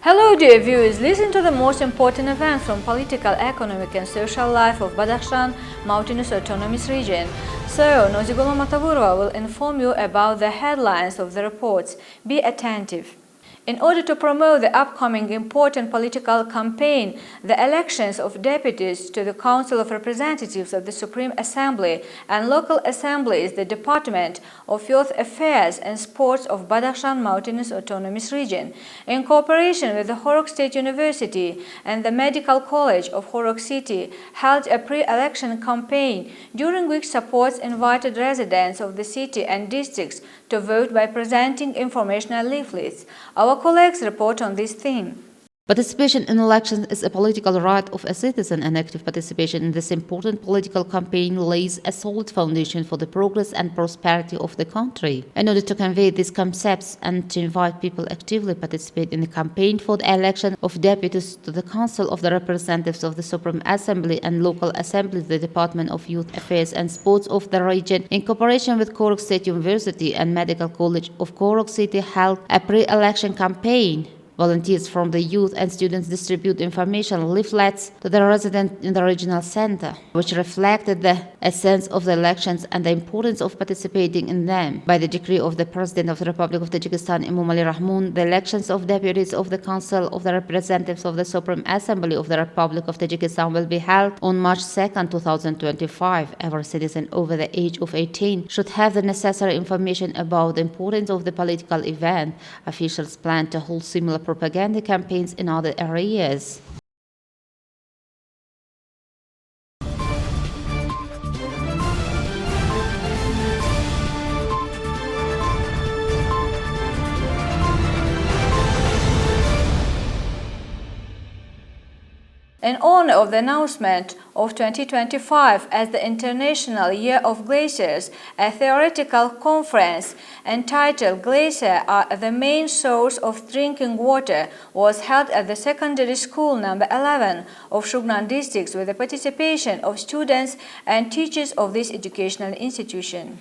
Hello dear viewers, listen to the most important events from political, economic and social life of Badakhshan Mountainous Autonomous Region. So, Nozigolo Matavurova will inform you about the headlines of the reports. Be attentive. In order to promote the upcoming important political campaign, the elections of deputies to the Council of Representatives of the Supreme Assembly and local assemblies, the Department of Youth Affairs and Sports of Badakhshan Mountainous Autonomous Region, in cooperation with the Horog State University and the Medical College of Horog City, held a pre-election campaign during which supports invited residents of the city and districts to vote by presenting informational leaflets. Our colleagues report on this theme. Participation in elections is a political right of a citizen, and active participation in this important political campaign lays a solid foundation for the progress and prosperity of the country. In order to convey these concepts and to invite people actively participate in the campaign for the election of deputies to the Council of the Representatives of the Supreme Assembly and local assemblies, the Department of Youth Affairs and Sports of the region, in cooperation with Horog State University and Medical College of Horog City, held a pre-election campaign. Volunteers from the youth and students distribute information leaflets to the residents in the regional center, which reflected the essence of the elections and the importance of participating in them. By the decree of the President of the Republic of Tajikistan, Emomali Rahmon, the elections of deputies of the Council of the Representatives of the Supreme Assembly of the Republic of Tajikistan will be held on March 2, 2025. Every citizen over the age of 18 should have the necessary information about the importance of the political event. Officials plan to hold similar propaganda campaigns in other areas. In honor of the announcement of 2025 as the International Year of Glaciers, a theoretical conference entitled "Glaciers are the Main Source of Drinking Water" was held at the secondary school number 11 of Shugnan district with the participation of students and teachers of this educational institution.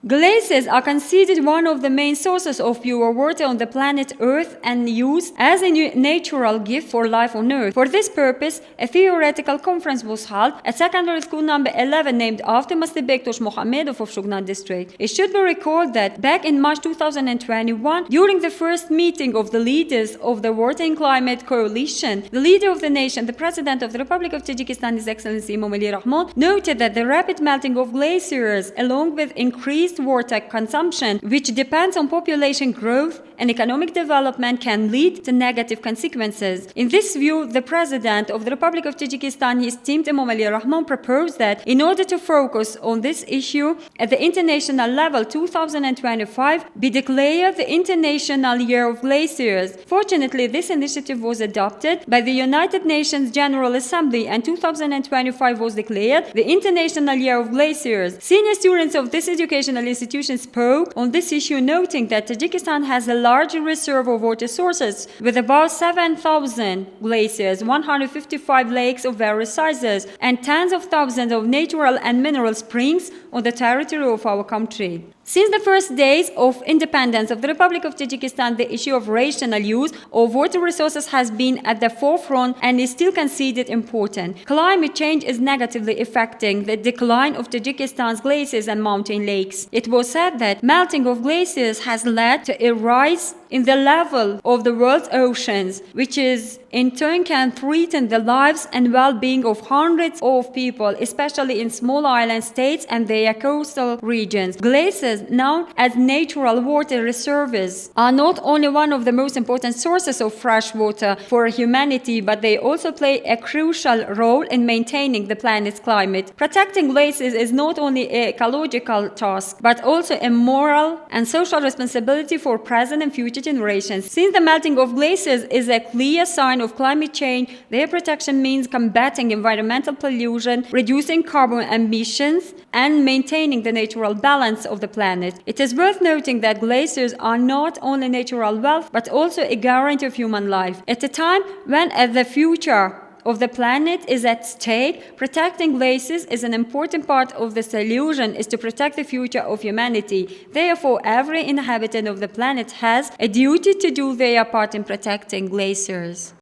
Glaciers are considered one of the main sources of pure water on the planet Earth and used as a natural gift for life on Earth. For this purpose, a theoretical conference was held at secondary school number 11 named after Master Bektosh Mohamedov of Shugnan district. It should be recalled that back in March 2021, during the first meeting of the leaders of the Water and Climate Coalition, the leader of the nation, the President of the Republic of Tajikistan, His Excellency Emomali Rahmon, noted that the rapid melting of glaciers, along with increased water consumption, which depends on population growth and economic development, can lead to negative consequences. In this view, the President of the Republic of Tajikistan, his esteemed Emomali Rahmon, proposed that in order to focus on this issue at the international level, 2025 be declared the International Year of Glaciers. Fortunately, this initiative was adopted by the United Nations General Assembly, and 2025 was declared the International Year of Glaciers. Senior students of this educational institution spoke on this issue, noting that Tajikistan has a large reserve of water sources with about 7,000 glaciers, 155 lakes of various sizes, and tens of thousands of natural and mineral springs on the territory of our country. Since the first days of independence of the Republic of Tajikistan, the issue of rational use of water resources has been at the forefront and is still considered important. Climate change is negatively affecting the decline of Tajikistan's glaciers and mountain lakes. It was said that melting of glaciers has led to a rise in the level of the world's oceans, which is in turn can threaten the lives and well-being of hundreds of people, especially in small island states and their coastal regions. Glaciers, known as natural water reservoirs, are not only one of the most important sources of fresh water for humanity, but they also play a crucial role in maintaining the planet's climate. Protecting glaciers is not only an ecological task, but also a moral and social responsibility for present and future generations. Since the melting of glaciers is a clear sign of climate change, their protection means combating environmental pollution, reducing carbon emissions, and maintaining the natural balance of the planet. It is worth noting that glaciers are not only natural wealth, but also a guarantee of human life. At a time when the future of the planet is at stake. Protecting glaciers is an important part of the solution is to protect the future of humanity. Therefore, every inhabitant of the planet has a duty to do their part in protecting glaciers.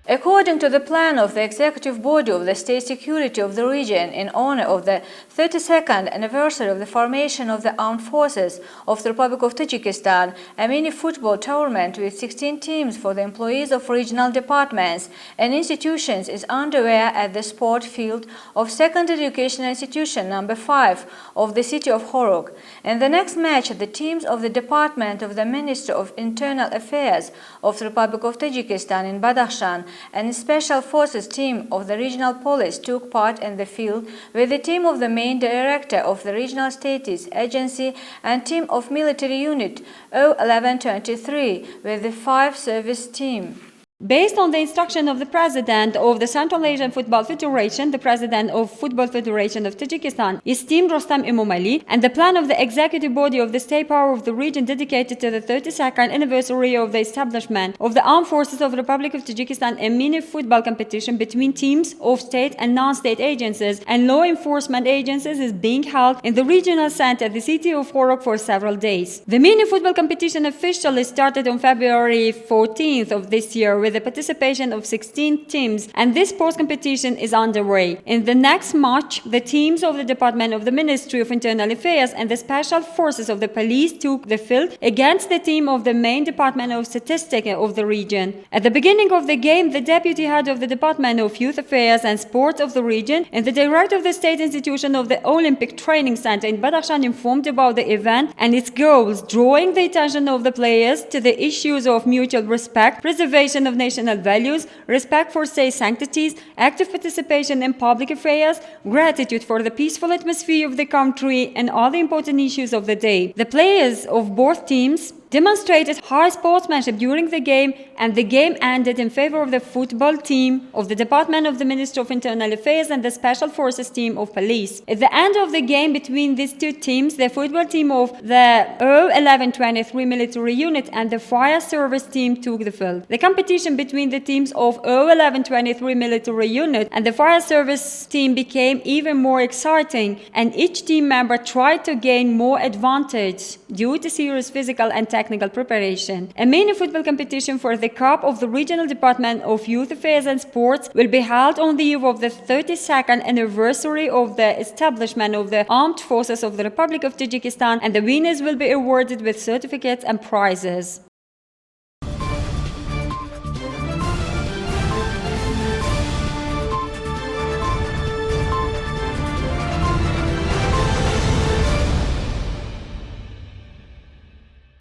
According to the plan of the Executive Body of the State Security of the region in honor of the 32nd anniversary of the formation of the Armed Forces of the Republic of Tajikistan, a mini football tournament with 16 teams for the employees of regional departments and institutions is underway at the sport field of Secondary Educational Institution number 5 of the city of Horuk. In the next match, the teams of the Department of the Ministry of Internal Affairs of the Republic of Tajikistan in Badakhshan and Special Forces team of the regional police took part in the field with the team of the main director of the regional status agency and team of military unit 01123 with the 5 service team. Based on the instruction of the President of the Central Asian Football Federation, the President of Football Federation of Tajikistan, esteemed Rostam Emomali, and the plan of the Executive Body of the State Power of the region dedicated to the 32nd anniversary of the establishment of the Armed Forces of the Republic of Tajikistan, a mini football competition between teams of state and non-state agencies and law enforcement agencies is being held in the regional center, the city of Horuk, for several days. The mini football competition officially started on February 14th of this year with the participation of 16 teams, and this sports competition is underway. In the next match, the teams of the Department of the Ministry of Internal Affairs and the Special Forces of the Police took the field against the team of the main Department of Statistics of the region. At the beginning of the game, the Deputy Head of the Department of Youth Affairs and Sports of the region and the Director of the State Institution of the Olympic Training Center in Badakhshan informed about the event and its goals, drawing the attention of the players to the issues of mutual respect, preservation of national values, respect for state sanctities, active participation in public affairs, gratitude for the peaceful atmosphere of the country, and other important issues of the day. The players of both teams demonstrated high sportsmanship during the game, and the game ended in favor of the football team of the Department of the Ministry of Internal Affairs and the Special Forces team of police. At the end of the game between these two teams, the football team of the 01123 military unit and the fire service team took the field. The competition between the teams of 01123 military unit and the fire service team became even more exciting, and each team member tried to gain more advantage due to serious physical and technical preparation. A mini football competition for the Cup of the Regional Department of Youth Affairs and Sports will be held on the eve of the 32nd anniversary of the establishment of the Armed Forces of the Republic of Tajikistan, and the winners will be awarded with certificates and prizes.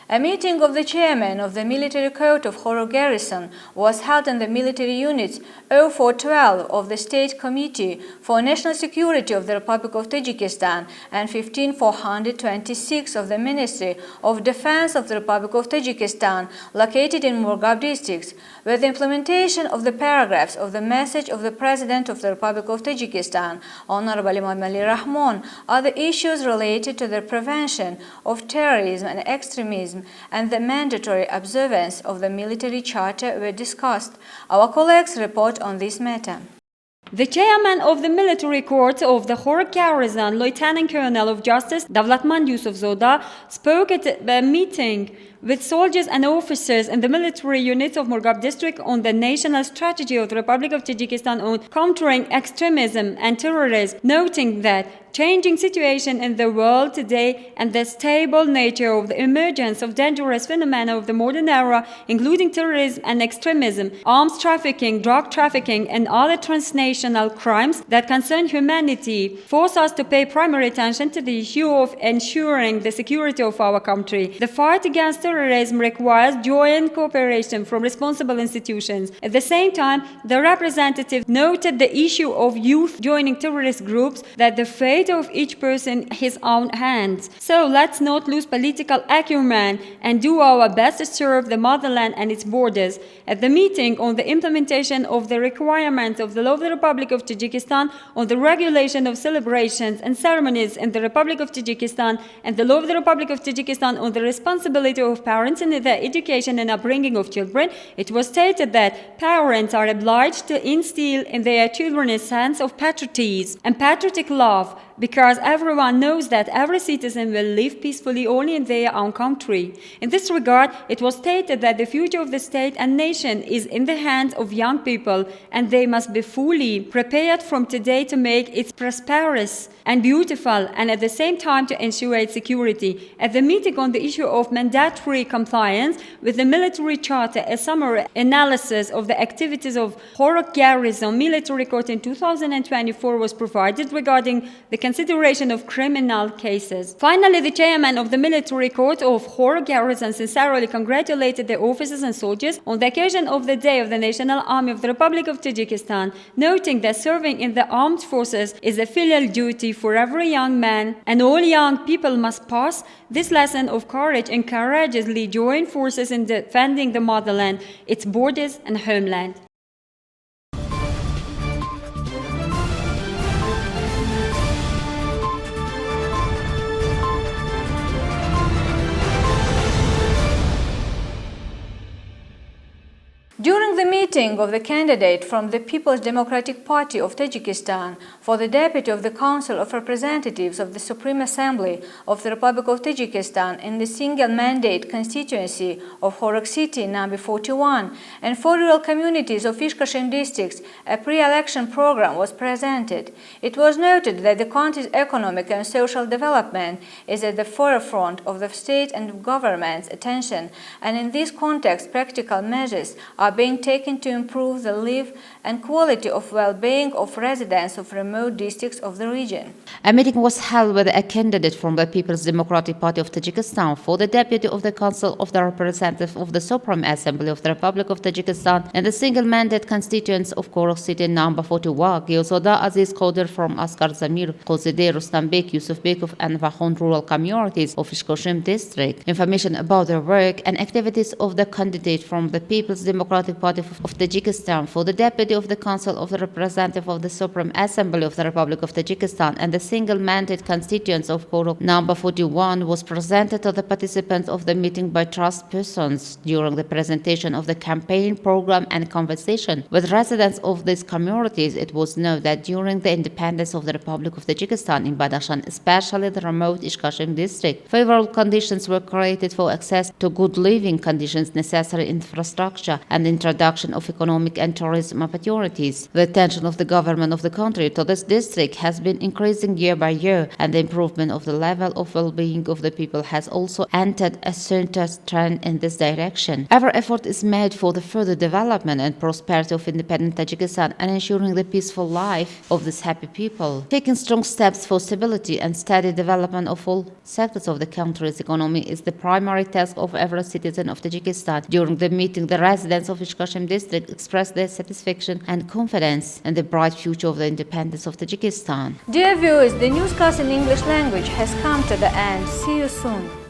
A meeting of the chairman of the military court of Horuk Garrison was held in the military units 0412 of the State Committee for National Security of the Republic of Tajikistan and 15426 of the Ministry of Defense of the Republic of Tajikistan, located in Murghab districts, with the implementation of the paragraphs of the message of the President of the Republic of Tajikistan, Honorable Emomali Rahmon, other issues related to the prevention of terrorism and extremism and the mandatory observance of the military charter were discussed. Our colleagues report on this matter. The chairman of the military court of the Horuk Garrison, Lieutenant Colonel of Justice Davlatmand Yusufzoda, spoke at a meeting with soldiers and officers in the military units of Murghab district on the national strategy of the Republic of Tajikistan on countering extremism and terrorism, noting that changing situation in the world today and the stable nature of the emergence of dangerous phenomena of the modern era, including terrorism and extremism, arms trafficking, drug trafficking, and other transnational crimes that concern humanity, force us to pay primary attention to the issue of ensuring the security of our country. The fight against terrorism terrorism requires joint cooperation from responsible institutions. At the same time, the representative noted the issue of youth joining terrorist groups, that the fate of each person in his own hands. So let's not lose political acumen and do our best to serve the motherland and its borders. At the meeting on the implementation of the requirements of the law of the Republic of Tajikistan on the regulation of celebrations and ceremonies in the Republic of Tajikistan and the law of the Republic of Tajikistan on the responsibility of parents in the education and upbringing of children, it was stated that parents are obliged to instill in their children a sense of patriotism and patriotic love, because everyone knows that every citizen will live peacefully only in their own country. In this regard, it was stated that the future of the state and nation is in the hands of young people, and they must be fully prepared from today to make it prosperous and beautiful, and at the same time to ensure its security. At the meeting on the issue of mandatory compliance with the military charter, a summary analysis of the activities of Horok Garrison military court in 2024 was provided regarding the consideration of criminal cases. Finally, the chairman of the military court of Horok Garrison sincerely congratulated the officers and soldiers on the occasion of the Day of the National Army of the Republic of Tajikistan, noting that serving in the armed forces is a filial duty for every young man, and all young people must pass this lesson of courage and courageously join forces in defending the motherland, its borders and homeland. During the meeting of the candidate from the People's Democratic Party of Tajikistan for the Deputy of the Council of Representatives of the Supreme Assembly of the Republic of Tajikistan in the single-mandate constituency of Horok City number 41 and 4 rural communities of Ishkashin districts, a pre-election program was presented. It was noted that the country's economic and social development is at the forefront of the state and government's attention, and in this context, practical measures are being taken to improve the life and quality of well-being of residents of remote districts of the region. A meeting was held with a candidate from the People's Democratic Party of Tajikistan for the Deputy of the Council of the Representative of the Supreme Assembly of the Republic of Tajikistan and the single-mandate constituents of Horok City number 41, Gyozoda Aziz Khodir from Askar Zamir, Qozide Rustam-Bek, Yusuf Bekov and Vahon rural communities of Ishkoshim district. Information about their work and activities of the candidate from the People's Democratic Party of Tajikistan for the Deputy of the Council of the Representative of the Supreme Assembly of the Republic of Tajikistan and the single-mandate constituents of Horok number 41 was presented to the participants of the meeting by trust persons. During the presentation of the campaign program and conversation with residents of these communities, it was known that during the independence of the Republic of Tajikistan in Badakhshan, especially the remote Ishkashim district, favorable conditions were created for access to good living conditions, necessary infrastructure, and introduction of economic and tourism opportunities. The attention of the government of the country to this district has been increasing year by year, and the improvement of the level of well-being of the people has also entered a certain trend in this direction. Every effort is made for the further development and prosperity of independent Tajikistan and ensuring the peaceful life of these happy people. Taking strong steps for stability and steady development of all sectors of the country's economy is the primary task of every citizen of Tajikistan. During the meeting, the residents of Ishkashim district expressed their satisfaction and confidence in the bright future of the independence of Tajikistan. Dear viewers, the newscast in English language has come to the end. See you soon.